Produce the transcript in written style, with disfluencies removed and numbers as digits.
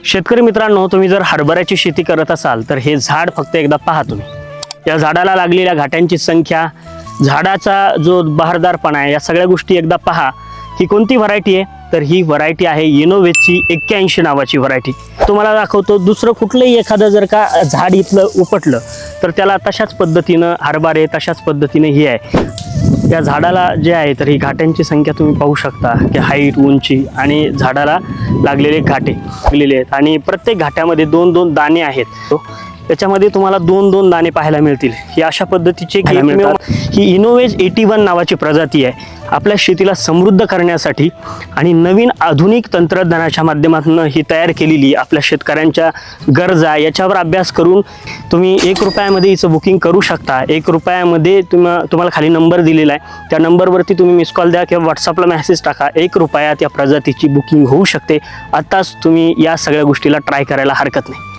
शेतकरी मित्रांनो, तुम्ही जर हरभऱ्याची शेती करत असाल तर हे झाड फक्त एकदा पहा तुम्ही. या झाडाला लागलेल्या घाट्यांची संख्या, झाडाचा जो बहारदारपणा आहे, या सगळ्या गोष्टी एकदा पहा. ही कोणती व्हरायटी आहे? तर ही व्हरायटी आहे इनोव्हेजची 81 नावाची व्हरायटी. तुम्हाला दाखवतो. दुसरं कुठलंही एखादं जर का झाड इथलं उपटलं तर त्याला तशाच पद्धतीनं हरभरे, तशाच पद्धतीने ही आहे. या झाडाला जे आहे तर ही घाट्यांची संख्या तुम्ही पाहू शकता की हाईट, उंची आणि झाडाला लागलेले घाटे लागलेले आहेत आणि प्रत्येक घाट्यामध्ये 2-2 दाणे आहेत. त्याच्यामध्ये तुम्हाला 2-2 दाणे पाहायला मिळतील. ही अशा पद्धतीचे मिळतात. ही इनोव्हेज 81 नावाची प्रजाती आहे. आपल्या शेतीला समृद्ध करण्यासाठी आणि नवीन आधुनिक तंत्रज्ञानाच्या माध्यमातून ही तयार केलेली आपल्या शेतकऱ्यांच्या गरजा याच्यावर अभ्यास करून तुम्ही 1 रुपयामध्ये हिचं बुकिंग करू शकता. 1 रुपयामध्ये तुम्हाला खाली नंबर दिलेला आहे. त्या नंबरवरती तुम्ही मिस कॉल द्या किंवा व्हॉट्सअपला मेसेज टाका. 1 रुपयात या प्रजातीची बुकिंग होऊ शकते. आत्ताच तुम्ही या सगळ्या गोष्टीला ट्राय करायला हरकत नाही.